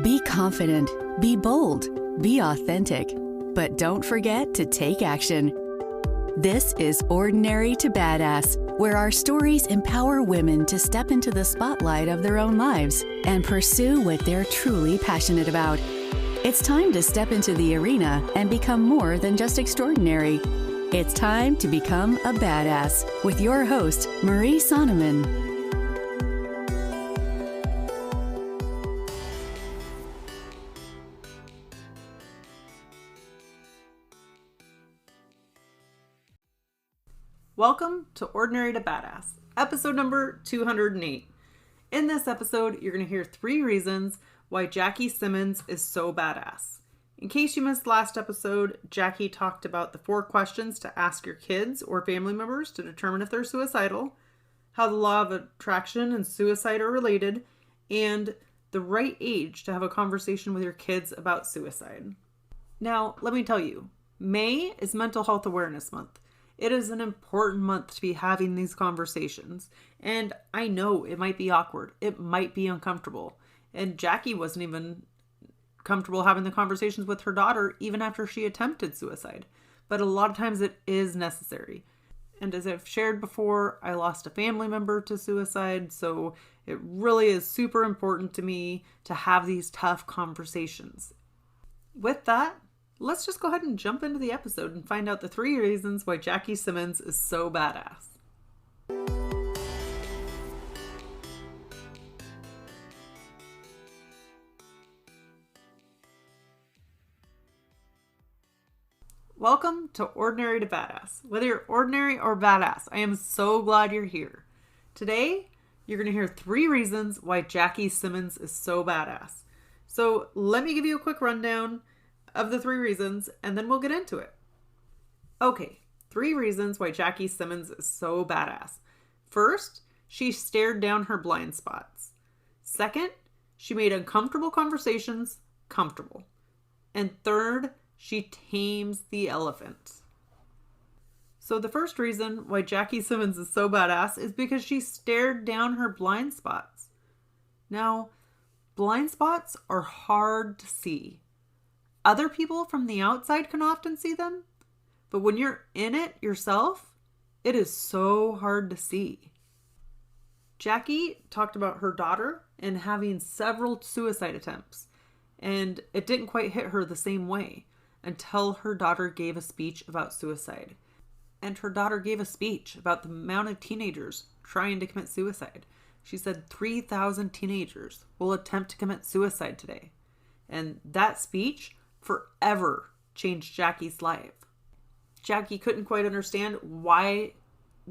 Be confident, be bold, be authentic, but don't forget to take action. This is Ordinary to Badass, where our stories empower women to step into the spotlight of their own lives and pursue what they're truly passionate about. It's time to step into the arena and become more than just extraordinary. It's time to become a badass with your host, Marie Sonneman. Welcome to Ordinary to Badass, episode number 208. In this episode, you're going to hear 3 reasons why Jackie Simmons is so badass. In case you missed last episode, Jackie talked about the 4 questions to ask your kids or family members to determine if they're suicidal, how the law of attraction and suicide are related, and the right age to have a conversation with your kids about suicide. Now, let me tell you, May is Mental Health Awareness Month. It is an important month to be having these conversations, and I know it might be awkward. It might be uncomfortable, and Jackie wasn't even comfortable having the conversations with her daughter even after she attempted suicide, but a lot of times it is necessary. And as I've shared before, I lost a family member to suicide, so it really is super important to me to have these tough conversations. With that, let's just go ahead and jump into the episode and find out the 3 reasons why Jackie Simmons is so badass. Welcome to Ordinary to Badass. Whether you're ordinary or badass, I am so glad you're here. Today, you're going to hear 3 reasons why Jackie Simmons is so badass. So let me give you a quick rundown of the 3 reasons, and then we'll get into it. Okay, 3 reasons why Jackie Simmons is so badass. First, she stared down her blind spots. Second, she made uncomfortable conversations comfortable. And third, she tames the elephant. So the first reason why Jackie Simmons is so badass is because she stared down her blind spots. Now, blind spots are hard to see. Other people from the outside can often see them, but when you're in it yourself, it is so hard to see. Jackie talked about her daughter and having several suicide attempts, and it didn't quite hit her the same way until her daughter gave a speech about suicide. And her daughter gave a speech about the amount of teenagers trying to commit suicide. She said 3,000 teenagers will attempt to commit suicide today. And that speech forever changed Jackie's life. Jackie couldn't quite understand why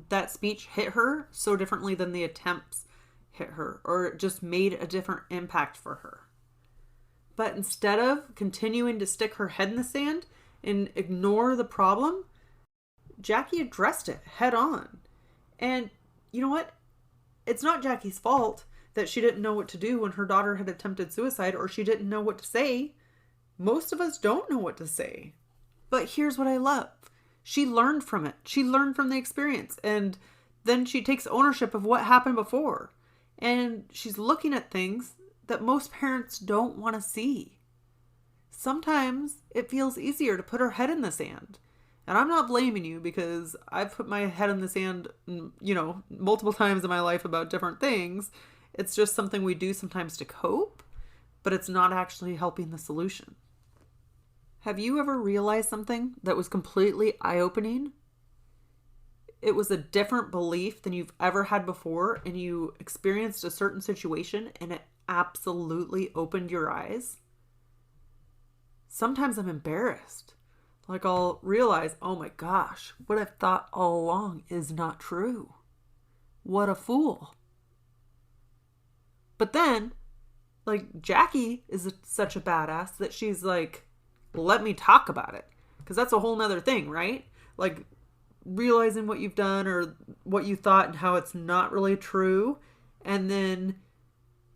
that speech hit her so differently than the attempts hit her, or it just made a different impact for her. But instead of continuing to stick her head in the sand and ignore the problem, Jackie addressed it head on. And you know what? It's not Jackie's fault that she didn't know what to do when her daughter had attempted suicide, or she didn't know what to say. Most of us don't know what to say. But here's what I love. She learned from it. She learned from the experience. And then she takes ownership of what happened before. And she's looking at things that most parents don't want to see. Sometimes it feels easier to put her head in the sand. And I'm not blaming you, because I've put my head in the sand, multiple times in my life about different things. It's just something we do sometimes to cope, but it's not actually helping the solution. Have you ever realized something that was completely eye-opening? It was a different belief than you've ever had before, and you experienced a certain situation and it absolutely opened your eyes? Sometimes I'm embarrassed. Like, I'll realize, oh my gosh, what I've thought all along is not true. What a fool. But then, like, Jackie is such a badass that she's like, let me talk about it. Because that's a whole nother thing, right? Like, realizing what you've done or what you thought and how it's not really true. And then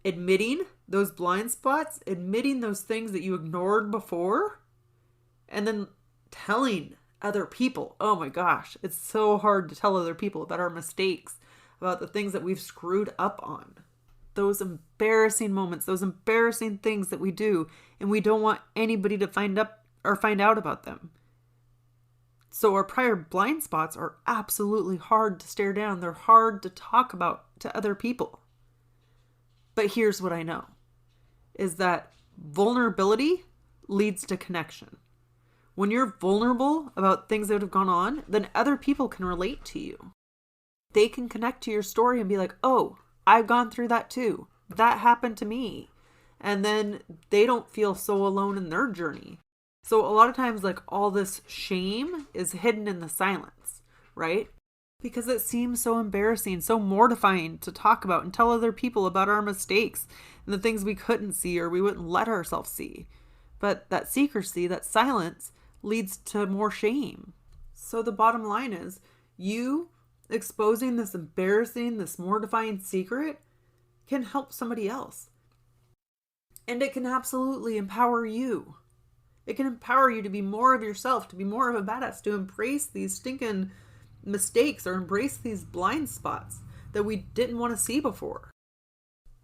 admitting those blind spots, admitting those things that you ignored before. And then telling other people. Oh my gosh, it's so hard to tell other people about our mistakes, about the things that we've screwed up on. Those embarrassing moments, those embarrassing things that we do, and we don't want anybody to find out about them. So our prior blind spots are absolutely hard to stare down. They're hard to talk about to other people. But here's what I know, is that vulnerability leads to connection. When you're vulnerable about things that have gone on, then other people can relate to you. They can connect to your story and be like, oh, I've gone through that too. That happened to me. And then they don't feel so alone in their journey. So a lot of times, like, all this shame is hidden in the silence, right? Because it seems so embarrassing, so mortifying to talk about and tell other people about our mistakes and the things we couldn't see or we wouldn't let ourselves see. But that secrecy, that silence, leads to more shame. So the bottom line is, you exposing this embarrassing, this mortifying secret can help somebody else. And it can absolutely empower you. It can empower you to be more of yourself, to be more of a badass, to embrace these stinking mistakes or embrace these blind spots that we didn't want to see before.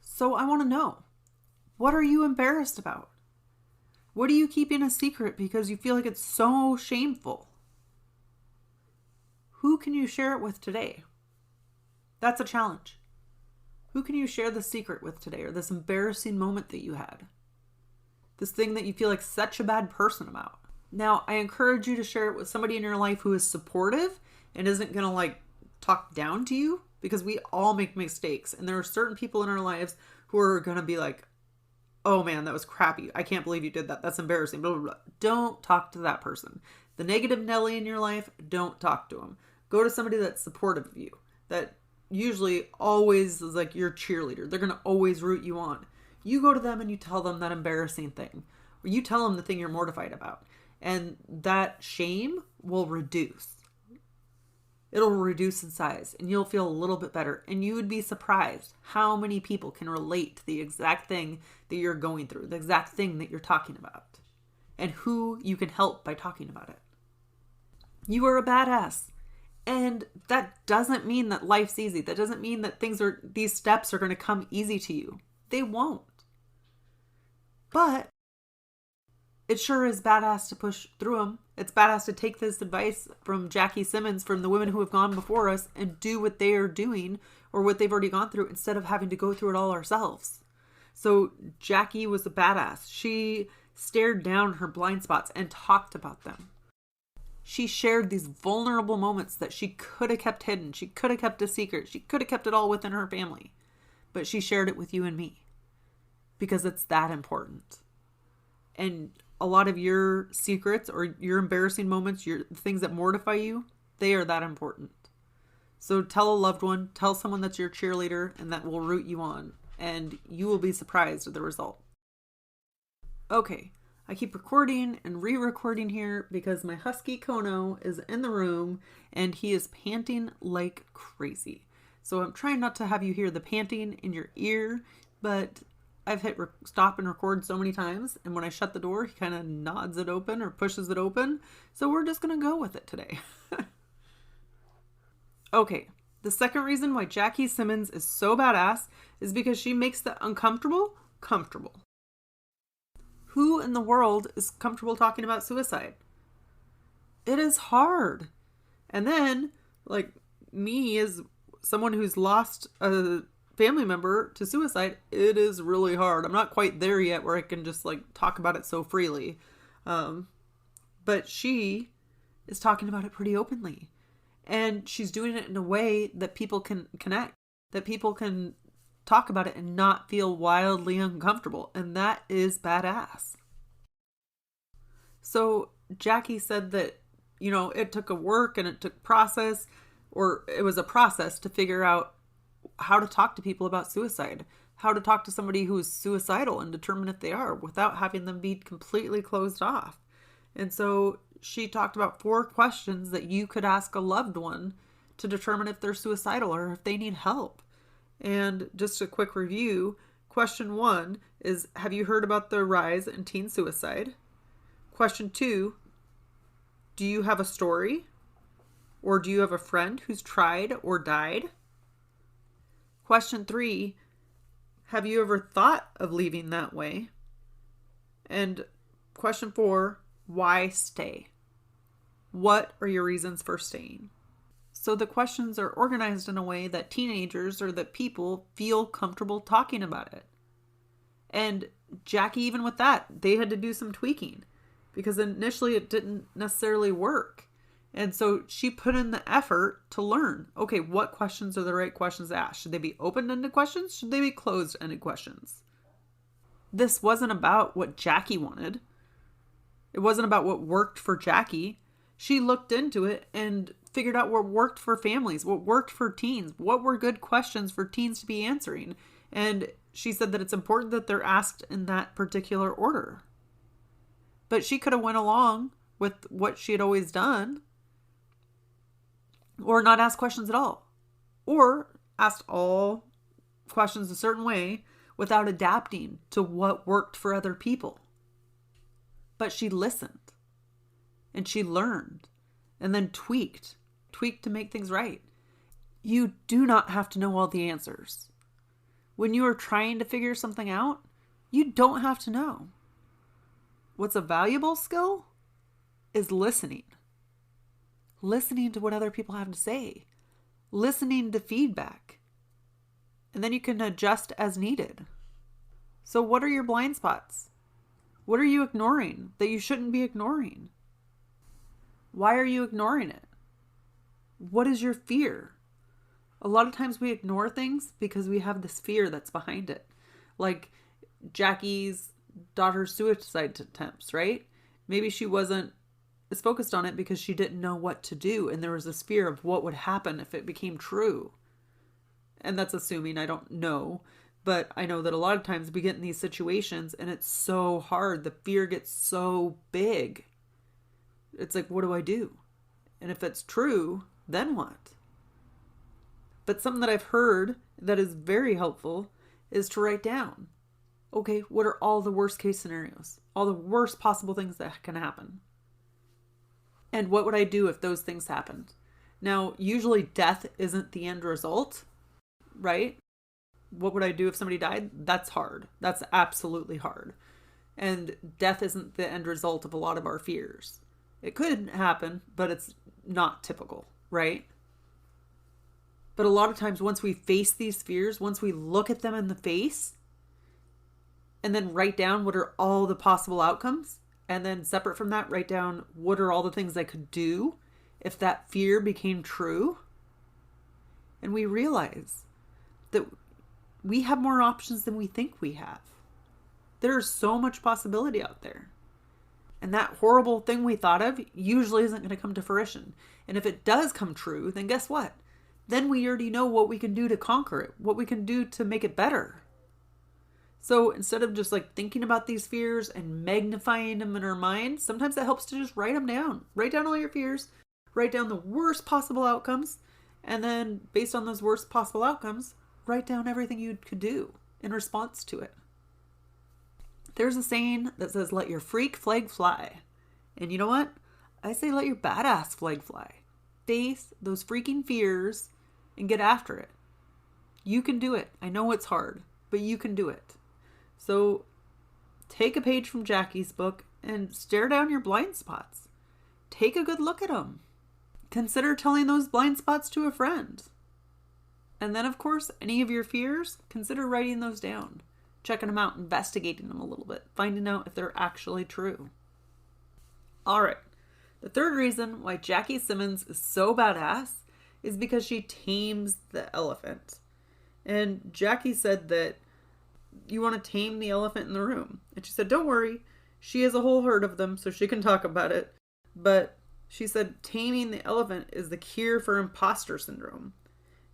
So I want to know, what are you embarrassed about? What are you keeping a secret because you feel like it's so shameful? Who can you share it with today? That's a challenge. Who can you share the secret with today, or this embarrassing moment that you had? This thing that you feel like such a bad person about. Now, I encourage you to share it with somebody in your life who is supportive and isn't going to like talk down to you, because we all make mistakes. And there are certain people in our lives who are going to be like, oh man, that was crappy. I can't believe you did that. That's embarrassing. Blah, blah, blah. Don't talk to that person. The negative Nelly in your life, don't talk to them. Go to somebody that's supportive of you, that usually always is like your cheerleader. They're going to always root you on. You go to them and you tell them that embarrassing thing, or you tell them the thing you're mortified about, and that shame will reduce. It'll reduce in size and you'll feel a little bit better. And you would be surprised how many people can relate to the exact thing that you're going through, the exact thing that you're talking about, and who you can help by talking about it. You are a badass. And that doesn't mean that life's easy. That doesn't mean that these steps are going to come easy to you. They won't. But it sure is badass to push through them. It's badass to take this advice from Jackie Simmons, from the women who have gone before us, and do what they are doing or what they've already gone through instead of having to go through it all ourselves. So Jackie was a badass. She stared down her blind spots and talked about them. She shared these vulnerable moments that she could have kept hidden. She could have kept a secret. She could have kept it all within her family. But she shared it with you and me because it's that important. And a lot of your secrets or your embarrassing moments, the things that mortify you, they are that important. So tell a loved one, tell someone that's your cheerleader and that will root you on, and you will be surprised at the result. Okay, I keep recording and re-recording here because my husky Kono is in the room and he is panting like crazy. So I'm trying not to have you hear the panting in your ear, but I've hit stop and record so many times, and when I shut the door, he kind of nods it open or pushes it open. So we're just going to go with it today. Okay, the second reason why Jackie Simmons is so badass is because she makes the uncomfortable comfortable. Who in the world is comfortable talking about suicide? It is hard. And then, like me, as someone who's lost a family member to suicide, it is really hard. I'm not quite there yet where I can just like talk about it so freely. But she is talking about it pretty openly. And she's doing it in a way that people can connect, that people can talk about it and not feel wildly uncomfortable. And that is badass. So Jackie said that, it took a work and it took process, or it was a process to figure out how to talk to people about suicide, how to talk to somebody who's suicidal and determine if they are without having them be completely closed off. And so she talked about 4 questions that you could ask a loved one to determine if they're suicidal or if they need help. And just a quick review, question 1 is, have you heard about the rise in teen suicide? Question 2, do you have a story? Or do you have a friend who's tried or died? Question 3, have you ever thought of leaving that way? And question 4, why stay? What are your reasons for staying? So the questions are organized in a way that teenagers or that people feel comfortable talking about it. And Jackie, even with that, they had to do some tweaking because initially it didn't necessarily work. And so she put in the effort to learn, okay, what questions are the right questions to ask? Should they be open-ended questions? Should they be closed-ended questions? This wasn't about what Jackie wanted. It wasn't about what worked for Jackie. She looked into it and figured out what worked for families, what worked for teens, what were good questions for teens to be answering. And she said that it's important that they're asked in that particular order. But she could have went along with what she had always done, or not asked questions at all, or asked all questions a certain way without adapting to what worked for other people. But she listened and she learned and then tweaked to make things right. You do not have to know all the answers. When you are trying to figure something out, you don't have to know. What's a valuable skill is listening. Listening to what other people have to say. Listening to feedback. And then you can adjust as needed. So what are your blind spots? What are you ignoring that you shouldn't be ignoring? Why are you ignoring it? What is your fear? A lot of times we ignore things because we have this fear that's behind it. Like Jackie's daughter's suicide attempts, right? Maybe she wasn't as focused on it because she didn't know what to do. And there was this fear of what would happen if it became true. And that's assuming, I don't know. But I know that a lot of times we get in these situations and it's so hard. The fear gets so big. It's like, what do I do? And if it's true, then what? But something that I've heard that is very helpful is to write down, okay, what are all the worst case scenarios? All the worst possible things that can happen? And what would I do if those things happened? Now, usually death isn't the end result, right? What would I do if somebody died? That's hard. That's absolutely hard. And death isn't the end result of a lot of our fears. It could happen, but it's not typical, right? But a lot of times once we face these fears, once we look at them in the face and then write down what are all the possible outcomes, and then separate from that, write down what are all the things I could do if that fear became true. And we realize that we have more options than we think we have. There's so much possibility out there. And that horrible thing we thought of usually isn't going to come to fruition. And if it does come true, then guess what? Then we already know what we can do to conquer it, what we can do to make it better. So instead of just like thinking about these fears and magnifying them in our mind, sometimes it helps to just write them down. Write down all your fears, write down the worst possible outcomes, and then based on those worst possible outcomes, write down everything you could do in response to it. There's a saying that says, let your freak flag fly. And you know what? I say let your badass flag fly. Face those freaking fears and get after it. You can do it. I know it's hard, but you can do it. So take a page from Jackie's book and stare down your blind spots. Take a good look at them. Consider telling those blind spots to a friend. And then, of course, any of your fears, consider writing those down. Checking them out, investigating them a little bit, finding out if they're actually true. All right. The third reason why Jackie Simmons is so badass is because she tames the elephant. And Jackie said that you want to tame the elephant in the room. And she said, don't worry. She has a whole herd of them, so she can talk about it. But she said taming the elephant is the cure for imposter syndrome.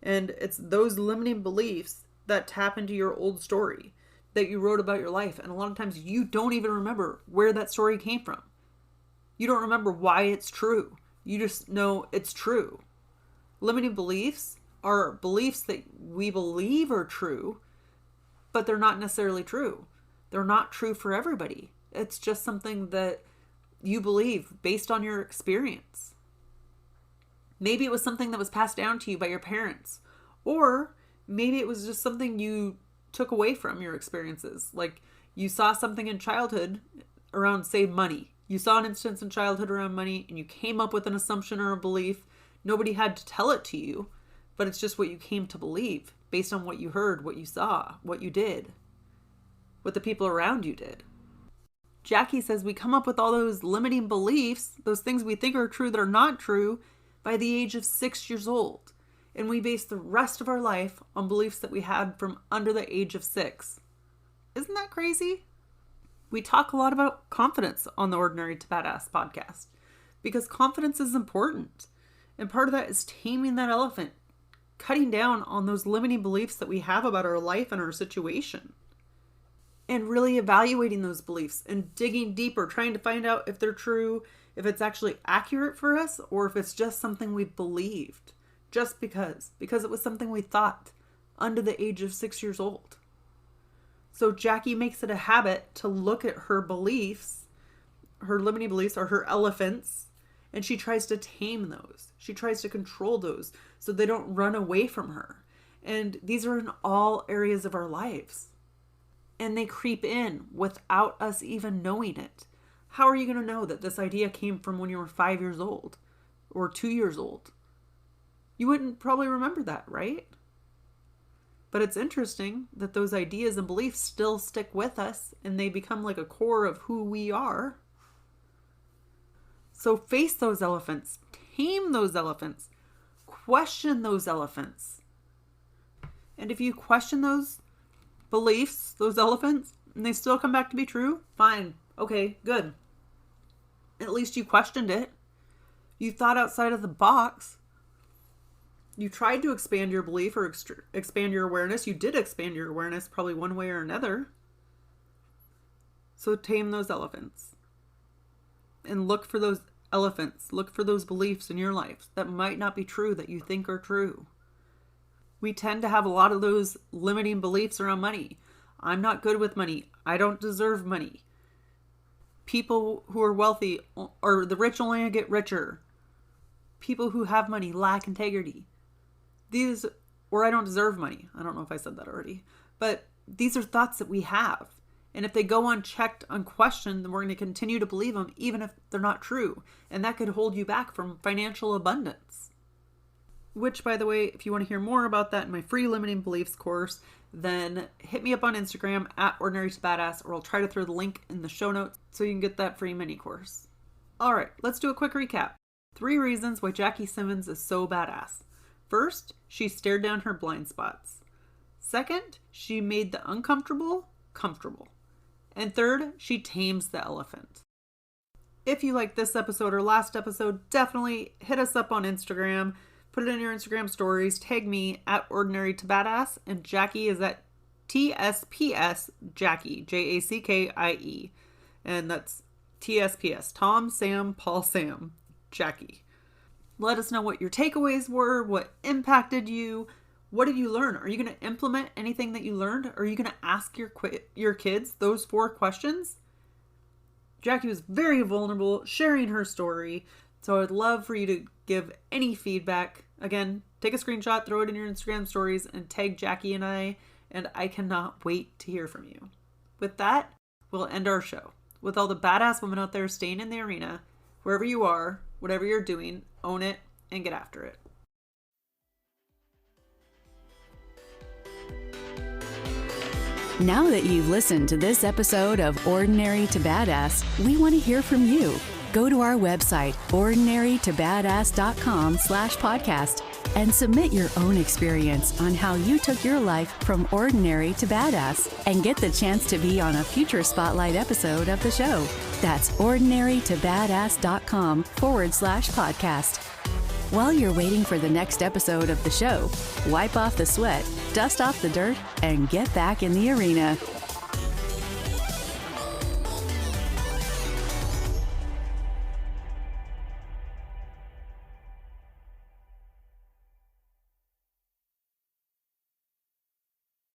And it's those limiting beliefs that tap into your old story that you wrote about your life. And a lot of times you don't even remember where that story came from. You don't remember why it's true. You just know it's true. Limiting beliefs are beliefs that we believe are true, but they're not necessarily true. They're not true for everybody. It's just something that you believe based on your experience. Maybe it was something that was passed down to you by your parents, or maybe it was just something you took away from your experiences. Like you saw something in childhood around, say, money. You saw an instance in childhood around money and you came up with an assumption or a belief. Nobody had to tell it to you, but it's just what you came to believe based on what you heard, what you saw, what you did, what the people around you did. Jackie says we come up with all those limiting beliefs, those things we think are true that are not true, by the age of 6 years old. And we base the rest of our life on beliefs that we had from under the age of 6. Isn't that crazy? We talk a lot about confidence on the Ordinary to Badass podcast because confidence is important. And part of that is taming that elephant, cutting down on those limiting beliefs that we have about our life and our situation. And really evaluating those beliefs and digging deeper, trying to find out if they're true, if it's actually accurate for us, or if it's just something we believed just because it was something we thought under the age of 6 years old. So Jackie makes it a habit to look at her beliefs, her limiting beliefs or her elephants, and she tries to tame those. She tries to control those so they don't run away from her. And these are in all areas of our lives. And they creep in without us even knowing it. How are you going to know that this idea came from when you were 5 years old or 2 years old? You wouldn't probably remember that, right? But it's interesting that those ideas and beliefs still stick with us and they become like a core of who we are. So face those elephants, tame those elephants, question those elephants. And if you question those beliefs, those elephants, and they still come back to be true, fine. Okay, good. At least you questioned it. You thought outside of the box. You tried to expand your belief or expand your awareness. You did expand your awareness probably one way or another. So tame those elephants. And look for those elephants. Look for those beliefs in your life that might not be true that you think are true. We tend to have a lot of those limiting beliefs around money. I'm not good with money. I don't deserve money. People who are wealthy or the rich only get richer. People who have money lack integrity. Or I don't deserve money. I don't know if I said that already. But these are thoughts that we have. And if they go unchecked, unquestioned, then we're going to continue to believe them even if they're not true. And that could hold you back from financial abundance. Which, by the way, if you want to hear more about that in my free limiting beliefs course, then hit me up on Instagram at Ordinary to Badass, or I'll try to throw the link in the show notes so you can get that free mini course. All right, let's do a quick recap. 3 reasons why Jackie Simmons is so badass. First, she stared down her blind spots. Second, she made the uncomfortable comfortable. And third, she tames the elephant. If you like this episode or last episode, definitely hit us up on Instagram. Put it in your Instagram stories. Tag me at Ordinary to Badass. And Jackie is at TSPS Jackie. Jackie. And that's TSPS. Tom, Sam, Paul, Sam. Jackie. Let us know what your takeaways were. What impacted you. What did you learn? Are you going to implement anything that you learned? Are you going to ask your kids those 4 questions? Jackie was very vulnerable, sharing her story. So I'd love for you to give any feedback. Again, take a screenshot, throw it in your Instagram stories, and tag Jackie and I cannot wait to hear from you. With that, we'll end our show. With all the badass women out there staying in the arena, wherever you are, whatever you're doing, own it and get after it. Now that you've listened to this episode of Ordinary to Badass, we want to hear from you. Go to our website, ordinarytobadass.com/podcast, and submit your own experience on how you took your life from ordinary to badass and get the chance to be on a future spotlight episode of the show. That's ordinarytobadass.com/podcast. While you're waiting for the next episode of the show, wipe off the sweat, dust off the dirt, and get back in the arena.